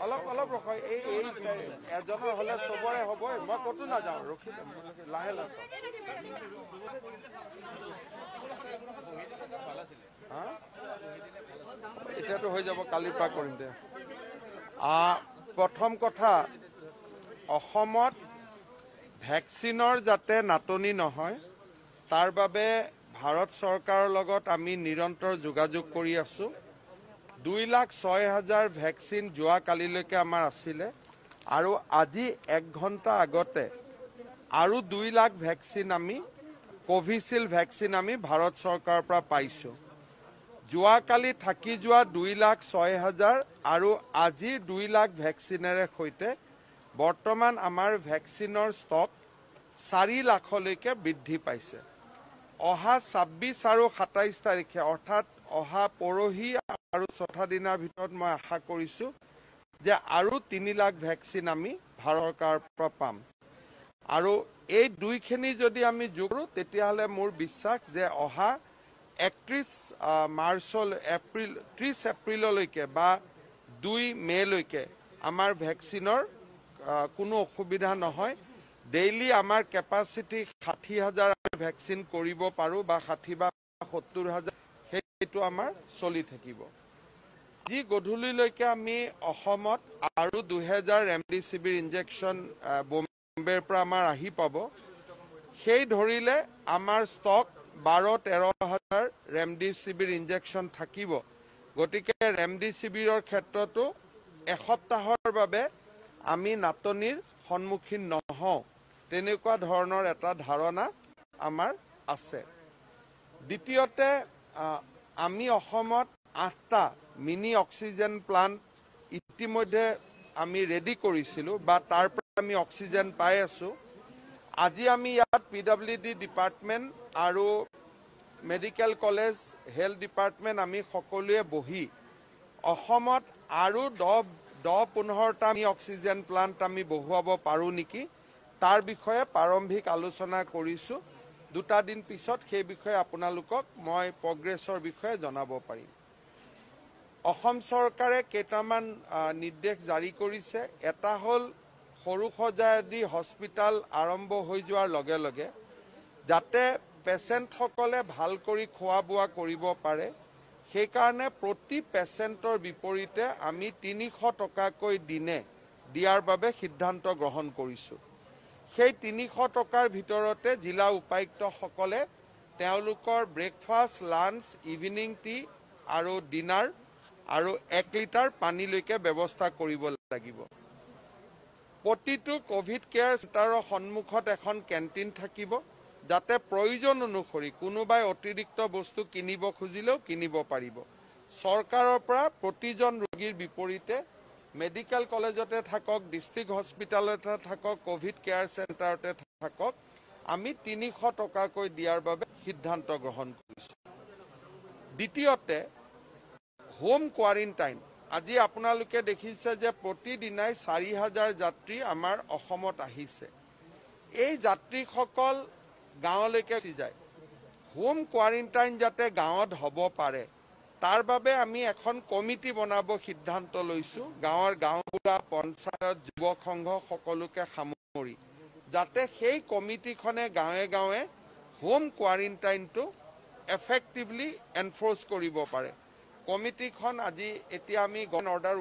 অলপ অলপ ৰখ এই এজনৰ হলে চবৰে হ'বই মই ক'তো নাযাওঁ ৰখি লাহে লাহে এতিয়াতো হৈ যাব কালিৰ পৰা কৰিম দে প্ৰথম কথা অসমত ভেকচিনৰ যাতে নাটনি নহয় তাৰ বাবে ভাৰত চৰকাৰৰ লগত আমি নিৰন্তৰ যোগাযোগ কৰি আছো 2,06,000 ভেকচিন যোৱা কালিলৈকে আমাৰ আছিলে আৰু আজি 1 ঘণ্টা আগতে আৰু 2 লাখ ভেকচিন আমি কোভিশিল্ড ভেকচিন আমি ভাৰত চৰকাৰৰ পৰা পাইছো যোৱা কালি থাকি যোৱা 2,06,000 আৰু আজি 2 লাখ ভেকচিনেৰে সৈতে বৰ্তমান আমাৰ ভেকচিনৰ ষ্টক 4 লাখলৈকে বৃদ্ধি পাইছে অহা 26 আৰু 27 তাৰিখে অৰ্থাৎ অহা পৰহি আৰু চৌথা দিনৰ ভিতৰত মই আশা কৰিছো যে আৰু 3 লাখ ভেকচিন আমি ভাৰত চৰকাৰৰ পৰা পাম আৰু এই দুইখিনি যদি আমি যোগ কৰো তেতিয়াহলে মোৰ বিশ্বাস যে অহা 31 এপ্ৰিল 30 এপ্ৰিললৈকে বা 2 মেলৈকে আমাৰ ভেকচিনৰ কোনো অসুবিধা নহয় ডেইলি আমাৰ কেপাসিটি 60,000 ভেকচিন কৰিব পাৰো বা 60 বা 70,000 সেইটো আমাৰ চলি থাকিব আজি গধূলিলৈকে আমি অসমত আৰু 2,000 ৰেমডিচিভিৰ ইনজেকচন বম্বেৰ পৰা আমাৰ আহি পাব সেই ধৰিলে আমাৰ ষ্টক 12-13,000 ৰেমডিচিভিৰ ইনজেকচন থাকিব গতিকে ৰেমডিচিভিৰৰ ক্ষেত্ৰতো এসপ্তাহৰ বাবে আমি নাটনিৰ সন্মুখীন নহওঁ তেনেকুৱা ধৰণৰ এটা ধাৰণা আমাৰ আছে দ্বিতীয়তে আমি অসমত 8টা মিনি অক্সিজেন প্লান্ট ইতিমধ্যে আমি ৰেডি কৰিছিলো বা তাৰ পৰা আমি অক্সিজেন পাই আছো আজি আমি ইয়াত পিডব্লিউডি ডিপাৰ্টমেন্ট আৰু মেডিকেল কলেজ হেলথ ডিপাৰ্টমেন্ট আমি সকলোৱে বহি অসমত আৰু 10-15টা আমি অক্সিজেন প্লান্ট আমি বহুৱাব পাৰো নেকি তাৰ বিষয়ে প্ৰাৰম্ভিক আলোচনা কৰিছো 2টা দিন পিছত সেই বিষয়ে আপোনালোকক মই প্ৰগ্ৰেছৰ বিষয়ে জনাব পাৰিম অসম চৰকাৰে কেইটামান নিৰ্দেশ জাৰি কৰিছে এটা হল সৰুসজাই হস্পিটাল আৰম্ভ হৈ যোৱাৰ লগে লগে যাতে পেশেন্টসকলে ভাল কৰি খোৱা বোৱা কৰিব পাৰে সেই কাৰণে প্ৰতি পেশেন্টৰ বিপৰীতে আমি 300 টকাকৈ দিনে দিয়াৰ বাবে সিদ্ধান্ত গ্ৰহণ কৰিছো সেই 300 টকাৰ ভিতৰতে জিলা উপায়ুক্তসকলে তেওঁলোকৰ ব্ৰেকফাষ্ট লাঞ্চ ইভিনিং টি আৰু ডিনাৰ আৰু 1 লিটাৰ পানীলৈকে ব্যৱস্থা কৰিব লাগিব প্ৰতিটো কোভিড কেয়াৰ চেণ্টাৰৰ সন্মুখত এখন কেন্টিন থাকিব যাতে প্ৰয়োজন অনুসৰি কোনোবাই অতিৰিক্ত বস্তু কিনিব খুজিলেও কিনিব পাৰিব চৰকাৰৰ পৰা প্ৰতিজন ৰোগীৰ বিপৰীতে মেডিকেল কলেজতে থাকক ডিস্ট্ৰিক্ট হস্পিটালতে থাকক কোভিড কেয়াৰ চেণ্টাৰতে থাকক আমি 300 টকাকৈ দিয়াৰ বাবে সিদ্ধান্ত গ্ৰহণ কৰিছো দ্বিতীয়তে হোম কোৱাৰেণ্টাইন আজি আপোনালোকে দেখিছে যে প্ৰতিদিনাই 4,000 যাত্ৰী আমাৰ অসমত আহিছে এই যাত্ৰীসকল গাঁৱলৈকে যায় হোম কোৱাৰেণ্টাইন যাতে গাঁৱত হ'ব পাৰে তাৰ বাবে আমি এখন কমিটি বনাব সিদ্ধান্ত লৈছো গাঁওবুঢ়া পঞ্চায়ত যুৱক সংঘ সকলোকে সামৰি যাতে সেই কমিটিখনে গাঁৱে গাঁৱে হোম কোৱাৰেণ্টাইনটো এফেক্টিভলি এনফৰ্চ কৰিব পাৰে কমিটিখন আজি এতিয়া আমি অৰ্ডাৰ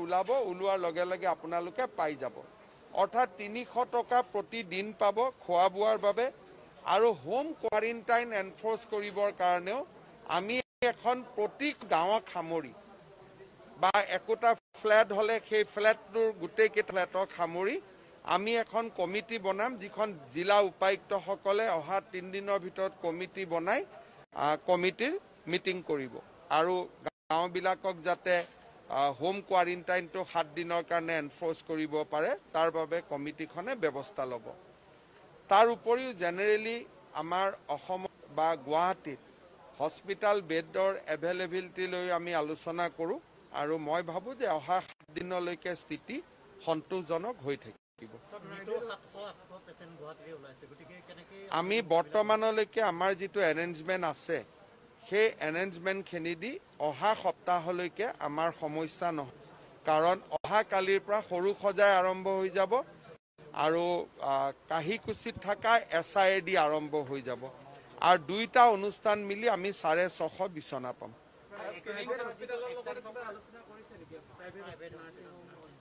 ওলোৱাৰ লগে লগে আপোনালোকে পাই যাব অৰ্থাৎ 300 টকা প্ৰতিদিন পাব খোৱা বোৱাৰ বাবে আৰু হোম কোৱাৰেণ্টাইন এনফৰ্চ কৰিবৰ কাৰণেও আমি এখন প্ৰতি গাঁৱক সামৰি বা একোটা ফ্ল্যাট হলে সেই ফ্ল্যাটটোৰ গোটেই ফ্ল্যাটক সামৰি আমি এখন কমিটি বনাম যিখন জিলা উপায়ুক্তসকলে অহা 3 দিনৰ ভিতৰত কমিটি বনাই কমিটিৰ মিটিং কৰিব আৰু গাঁওবিলাকক যাতে হোম কোৱাৰেণ্টাইনটো 7 দিনৰ কাৰণে এনফৰ্চ কৰিব পাৰে তাৰ বাবে কমিটিখনে ব্যৱস্থা ল'ব তাৰ উপৰিও জেনেৰেলি আমাৰ অসম বা গুৱাহাটীত হস্পিটাল বেডৰ এভেইলেবিলিটি লৈ আমি আলোচনা কৰো আৰু মই ভাবো যে অহা 7 দিনলৈকে স্থিতি সন্তোষজনক হৈ থাকিব আমি বৰ্তমানলৈকে আমাৰ যিটো এৰেঞ্জমেন্ট আছে সেই এৰেঞ্জমেন্টখিনি দি অহা সপ্তাহলৈকে আমাৰ সমস্যা নহয় কাৰণ অহা কালিৰ পৰা সৰু সজাই আৰম্ভ হৈ যাব আৰু কাহিকুছিত থকা SID আৰম্ভ হৈ যাব আৰু দুইটা অনুষ্ঠান মিলি আমি 650 বিছনা পাম।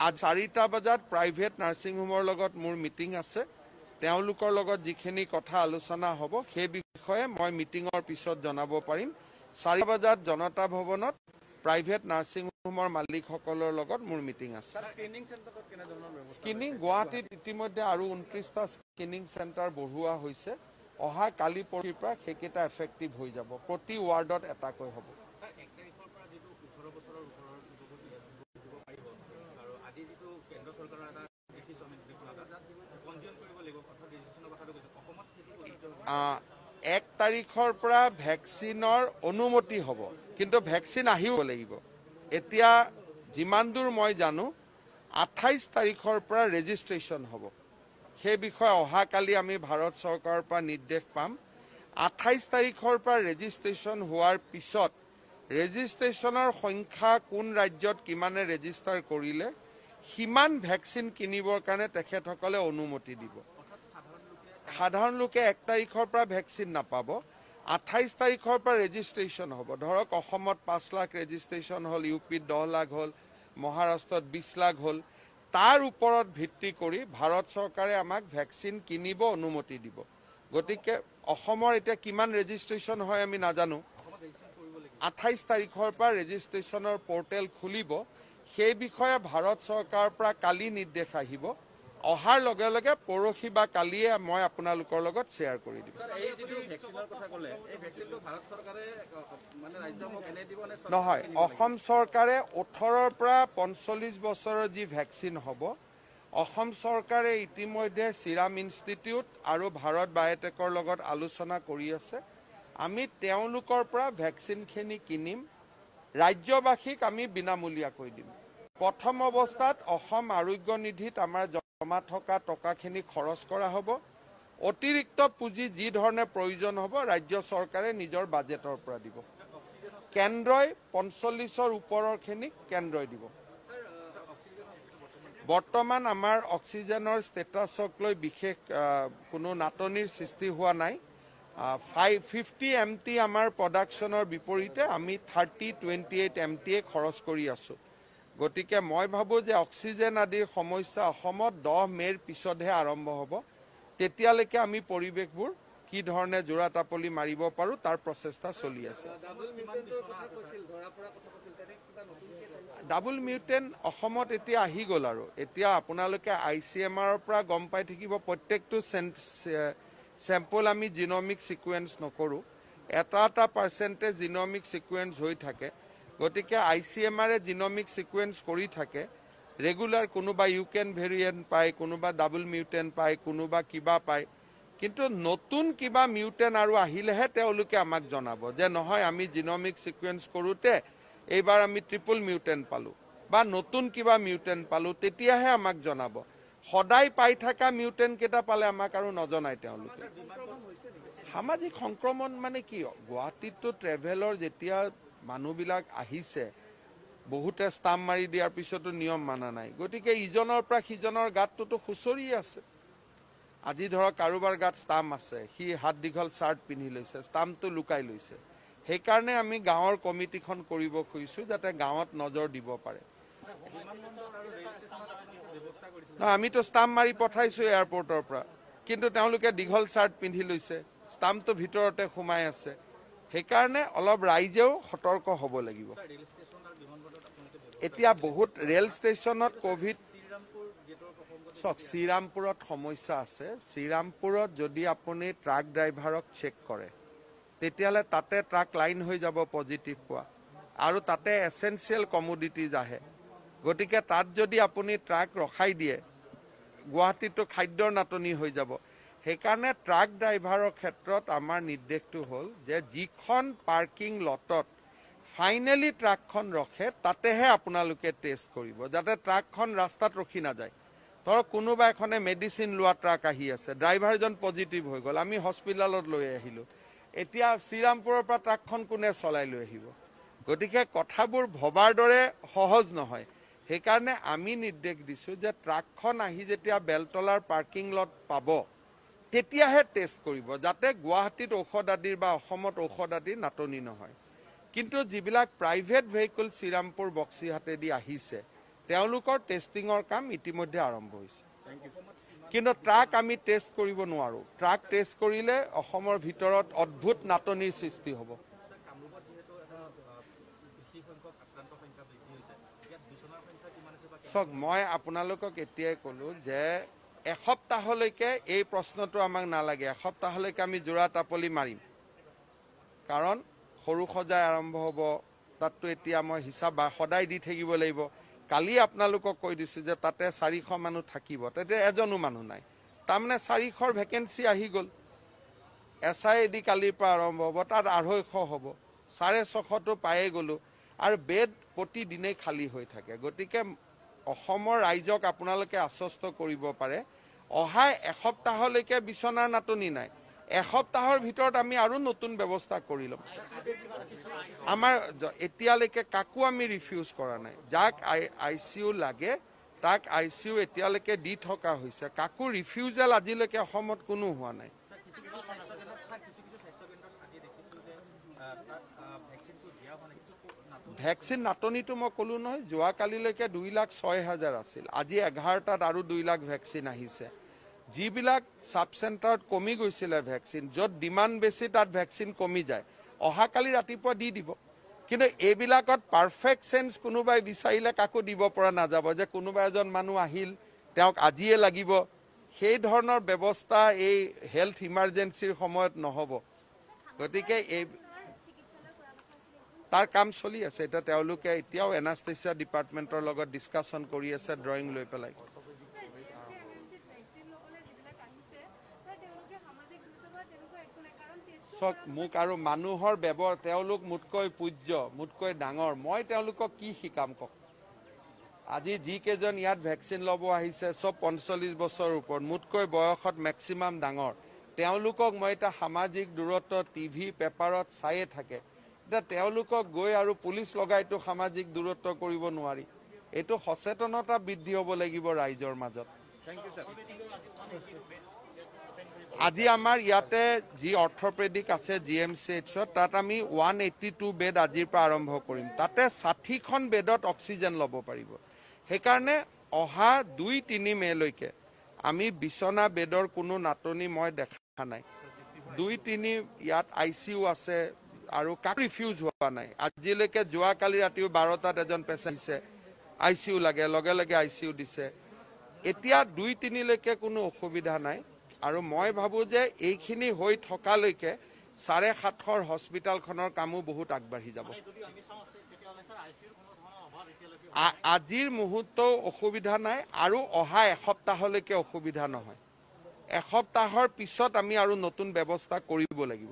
আজ 4টা বজাত প্ৰাইভেট নাৰ্ছিং হোমৰ লগত মোৰ মিটিং আছে। তেওঁলোকৰ লগত যিখিনি কথা আলোচনা হ'ব সেই বিষয়ে মই মিটিঙৰ পিছত জনাব পাৰিম। 4 বজাত জনতা ভৱনত প্ৰাইভেট নাৰ্ছিং হোমৰ মালিকসকলৰ লগত মোৰ মিটিং আছে। স্ক্ৰিনিং গুৱাহাটীত ইতিমধ্যে আৰু 29টা স্ক্ৰিনিং চেণ্টাৰ বঢ়োৱা হৈছে। অহা কালি পৰহিৰ পৰা সেইকেইটা এফেক্টিভ হৈ যাব। প্ৰতি ৱাৰ্ডত এটাকৈ হ'ব। এক তাৰিখৰ পৰা ভেকচিনৰ অনুমতি হ'ব, কিন্তু ভেকচিন আহিব লাগিব। এতিয়া যিমান দূৰ মই জানো 28 তাৰিখৰ পৰা ৰেজিষ্ট্ৰেশ্যন হ'ব। সেই বিষয়ে অহাকালি আমি ভাৰত চৰকাৰৰ পৰা নিৰ্দেশ পাম। 28 তাৰিখৰ পৰা ৰেজিষ্ট্ৰেশ্যন হোৱাৰ পিছত ৰেজিষ্ট্ৰেশ্যনৰ সংখ্যা কোন ৰাজ্যত কিমানে ৰেজিষ্টাৰ কৰিলে সিমান ভেকচিন কিনিবৰ কাৰণে তেখেতসকলে অনুমতি দিব। সাধাৰণ লোকে 1 তাৰিখৰ পৰা ভেকচিন নাপাব। 28 তাৰিখৰ পৰা ৰেজিষ্ট্ৰেশ্যন হ'ব। ধৰক অসমত 5 লাখ ৰেজিষ্ট্ৰেশ্যন হ'ল, UPত 10 লাখ হ'ল, মহাৰাষ্ট্ৰত 20 লাখ হ'ল। তাৰ ওপৰত ভিত্তি কৰি ভাৰত চৰকাৰে আমাক ভেকচিন কিনিব অনুমতি দিব। গতিকে অসমৰ এতিয়া কিমান ৰেজিষ্ট্ৰেশ্যন হয় আমি নাজানো। 28 তাৰিখৰ পৰা ৰেজিষ্ট্ৰেশ্যনৰ পৰ্টেল খুলিব। সেই বিষয়ে ভাৰত চৰকাৰৰ পৰা কালি নিৰ্দেশ আহিব। অহাৰ লগে লগে পৰহি বা কালিয়ে মই আপোনালোকৰ লগত শ্বেয়াৰ কৰি দিম। নহয়, অসম চৰকাৰে 18ৰ পৰা 45 বছৰৰ যি ভেকচিন হ'ব, অসম চৰকাৰে ইতিমধ্যে চিৰাম ইনষ্টিটিউট আৰু ভাৰত বায়'টেকৰ লগত আলোচনা কৰি আছে। আমি তেওঁলোকৰ পৰা ভেকচিনখিনি কিনিম। ৰাজ্যবাসীক আমি বিনামূলীয়াকৈ দিম। প্ৰথম অৱস্থাত অসম আৰোগ্য নিধিত আমাৰ জমা থকা টকাখিনি খৰচ কৰা হ'ব। অতিৰিক্ত পুঁজি যি ধৰণে প্ৰয়োজন হ'ব ৰাজ্য চৰকাৰে নিজৰ বাজেটৰ পৰা দিব। কেন্দ্ৰই 45ৰ ওপৰৰখিনিক কেন্দ্ৰই দিব। বৰ্তমান আমাৰ অক্সিজেনৰ ষ্টেটাছক লৈ বিশেষ কোনো নাটনিৰ সৃষ্টি হোৱা নাই। 50 MT আমাৰ প্ৰডাকশ্যনৰ বিপৰীতে আমি 30-28 MT খৰচ কৰি আছোঁ। গতিকে মই ভাবোঁ যে অক্সিজেন আদিৰ সমস্যা অসমত 10 মে'ৰ পিছতহে আৰম্ভ হ'ব। তেতিয়ালৈকে আমি পৰিৱেশবোৰ কি ধৰণে জোৰা টাপলি মাৰিব পাৰোঁ তাৰ প্ৰচেষ্টা চলি আছে। ডাবল মিউটেণ্ট অসমত এতিয়া আহি গ'ল আৰু এতিয়া আপোনালোকে ICMR পৰা গম পাই থাকিব। প্ৰত্যেকটো চেম্পল আমি জিনমিক ছিকুৱেন্স নকৰোঁ। এটা পাৰ্চেণ্টেজ জিনমিক ছিকুৱেন্স হৈ থাকে। গতিকে ICMR জিনমিক ছিকুৱেন্স কৰি থাকে। ৰেগুলাৰ কোনোবা ইউকেন ভেৰিয়েণ্ট পায়, কোনোবা ডাবল মিউটেণ্ট পায়, কোনোবা কিবা পায়। কিন্তু নতুন কিবা মিউটেণ্ট আৰু আহিলেহে তেওঁলোকে আমাক জনাব যে নহয় আমি জিনমিক ছিকুৱেন্স কৰোঁতে এইবাৰ আমি ট্ৰিপল মিউটেণ্ট পালোঁ বা নতুন কিবা মিউটেণ্ট পালোঁ, তেতিয়াহে আমাক জনাব। সদায় পাই থকা মিউটেণ্ট কেইটা পালে আমাক আৰু নজনায় তেওঁলোকে। সামাজিক সংক্ৰমণ মানে কি? গুৱাহাটীততো ট্ৰেভেলৰ যেতিয়া মানুহবিলাক আহিছে, বহুতে ষ্টাম্প মাৰি দিয়াৰ পিছতো নিয়ম মানা নাই। গতিকে ইজনৰ পৰা সিজনৰ গাতটোতো খুচৰি আছে। আজি ধৰক কাৰোবাৰ গাত ষ্টাম্প আছে, সি হাত দীঘল চাৰ্ট পিন্ধি লৈছে, ষ্টাম্পটো লুকাই লৈছে। সেইকাৰণে আমি গাঁৱৰ কমিটিখন কৰিব খুজিছোঁ যাতে গাঁৱত নজৰ দিব পাৰে। আমিতো ষ্টাম্প মাৰি পঠাইছোঁ এয়াৰপৰ্টৰ পৰা, কিন্তু তেওঁলোকে দীঘল চাৰ্ট পিন্ধি লৈছে, ষ্টাম্পটো ভিতৰতে সোমাই আছে। সেইকাৰণে অলপ ৰাইজেও সতৰ্ক হ'ব লাগিব। এতিয়া বহুত ৰেল ষ্টেচনত ক'ভিড চাওক, শ্ৰীৰামপুৰত সমস্যা আছে। শ্ৰীৰামপুৰত যদি আপুনি ট্ৰাক ড্ৰাইভাৰক চেক কৰে তেতিয়াহ'লে তাতে ট্ৰাক লাইন হৈ যাব পজিটিভ পোৱা, আৰু তাতে এচেঞ্চিয়েল কমোডিটিজ আহে। গতিকে তাত যদি আপুনি ট্ৰাক ৰখাই দিয়ে, গুৱাহাটীতো খাদ্যৰ নাটনি হৈ যাব। সেইকাৰণে ট্ৰাক ড্ৰাইভাৰৰ ক্ষেত্ৰত আমাৰ নিৰ্দেশটো হ'ল যে যিখন পাৰ্কিং লটত ফাইনেলি ট্ৰাকখন ৰখে তাতেহে আপোনালোকে টেষ্ট কৰিব, যাতে ট্ৰাকখন ৰাস্তাত ৰখি নাযায়। ধৰক কোনোবা এখনে মেডিচিন লোৱা ট্ৰাক আহি আছে, ড্ৰাইভাৰজন পজিটিভ হৈ গ'ল, আমি হস্পিটেলত লৈ আহিলোঁ। এতিয়া শ্ৰীৰামপুৰৰ পৰা ট্ৰাকখন কোনে চলাই লৈ আহিব? গতিকে কথাবোৰ ভবাৰ দৰে সহজ নহয়। সেইকাৰণে আমি নিৰ্দেশ দিছোঁ যে ট্ৰাকখন আহি যেতিয়া বেলতলাৰ পাৰ্কিং লট পাব তেতিয়াহে টেষ্ট কৰিব, যাতে গুৱাহাটীত ঔষধ আদিৰ বা অসমত ঔষধ আদিৰ নাটনি নহয়। কিন্তু যিবিলাক প্ৰাইভেট ভেহিকল শ্ৰীৰামপুৰ বক্সিহাটেদি আহিছে তেওঁলোকৰ টেষ্টিঙৰ কাম ইতিমধ্যে আৰম্ভ হৈছে। কিন্তু ট্ৰাক আমি টেষ্ট কৰিব নোৱাৰোঁ। ট্ৰাক টেষ্ট কৰিলে অসমৰ ভিতৰত অদ্ভুত নাটনিৰ সৃষ্টি হ'ব। চাওক, মই আপোনালোকক এতিয়াই ক'লোঁ যে এসপ্তাহলৈকে এই প্ৰশ্নটো আমাক নালাগে। এসপ্তাহলৈকে আমি জোৰা টাপলি মাৰিম, কাৰণ সৰু সজাই আৰম্ভ হ'ব। তাততো এতিয়া মই হিচাপ সদায় দি থাকিব লাগিব। কালি আপোনালোকক কৈ দিছোঁ যে তাতে 400 মানুহ থাকিব, তেতিয়া এজনো মানুহ নাই। তাৰমানে 400ৰ ভেকেঞ্চি আহি গ'ল। SIAD কালিৰ পৰা আৰম্ভ হ'ব, তাত 250 হ'ব, 650টো পায়ে গ'লোঁ। আৰু বেড প্ৰতিদিনেই খালী হৈ থাকে। গতিকে অসমৰ ৰাইজক আপোনালোকে আশ্বস্ত কৰিব পাৰে, অহা এসপ্তাহলৈকে বিচনাৰ নাটনি নাই। এসপ্তাহৰ ভিতৰত আমি আৰু নতুন ব্যৱস্থা কৰি ল'ম। আমাৰ এতিয়ালৈকে কাকো আমি ৰিফিউজ কৰা নাই। যাক ICU লাগে তাক ICU এতিয়ালৈকে দি থকা হৈছে। কাকো ৰিফিউজেল আজিলৈকে অসমত কোনো হোৱা নাই। ভেকচিন নাটনিটো মই ক'লোঁ নহয়, যোৱাকালিলৈকে 2,06,000 আছিল। আজি 11টাত আৰু 2 লাখ ভেকচিন আহিছে। যিবিলাক ছাব চেণ্টাৰত কমি গৈছিলে ভেকচিন, য'ত ডিমাণ্ড বেছি তাত ভেকচিন কমি যায়, অহাকালি ৰাতিপুৱা দি দিব। কিন্তু এইবিলাকত পাৰফেক্ট চেঞ্জ কোনোবাই বিচাৰিলে কাকো দিব পৰা নাযাব, যে কোনোবা এজন মানুহ আহিল তেওঁক আজিয়ে লাগিব। সেই ধৰণৰ ব্যৱস্থা এই হেল্থ ইমাৰ্জেঞ্চিৰ সময়ত নহ'ব। গতিকে এই তাৰ কাম চলি আছে। এতিয়া তেওঁলোকে এতিয়াও এনাস্থেচিয়া ডিপাৰ্টমেণ্টৰ লগত ডিছকাশ্যন কৰি আছে, ড্ৰয়িং লৈ পেলাই। চক মোক আৰু মানুহৰ ব্যৱহাৰ, তেওঁলোক মোতকৈ পূজ্য, মোতকৈ ডাঙৰ, মই তেওঁলোকক কি শিকাম কওক। আজি যিকেইজন ইয়াত ভেকচিন ল'ব আহিছে চব 45 বছৰৰ ওপৰত, মোতকৈ বয়সত মেক্সিমাম ডাঙৰ। তেওঁলোকক মই এতিয়া সামাজিক দূৰত্ব টিভি পেপাৰত চায়ে থাকে। এতিয়া তেওঁলোকক গৈ আৰু পুলিচ লগাইতো সামাজিক দূৰত্ব কৰিব নোৱাৰি। এইটো সচেতনতা বৃদ্ধি হ'ব লাগিব ৰাইজৰ মাজত। Thank you sir. আজি আমাৰ ইয়াতে যি অৰ্থপেডিক আছে GMCHত, তাত আমি 182 বেড আজিৰ পৰা আৰম্ভ কৰিম। তাতে 60খন বেডত অক্সিজেন ল'ব পাৰিব। সেইকাৰণে অহা 2-3 মেলৈকে আমি বিচনা বেডৰ কোনো নাটনি মই দেখা নাই। 2-3 ইয়াত ICU আছে আৰু কাকো ৰিফিউজ হোৱা নাই। আজিলৈকে যোৱাকালি ৰাতিও 12টাত এজন পেচেণ্ট আহিছে, ICU লাগে, লগে লগে ICU দিছে। এতিয়া 2-3লৈকে কোনো অসুবিধা নাই। আৰু মই ভাবোঁ যে এইখিনি হৈ থকালৈকে 750ৰ হস্পিটেলখনৰ কামো বহুত আগবাঢ়ি যাব। আজিৰ মুহূৰ্তও অসুবিধা নাই আৰু অহা এসপ্তাহলৈকে অসুবিধা নহয়। এসপ্তাহৰ পিছত আমি আৰু নতুন ব্যৱস্থা কৰিব লাগিব।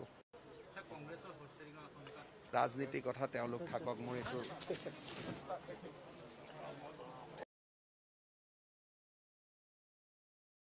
ৰাজনীতিৰ কথা তেওঁলোক থাকক, মোৰ এইটো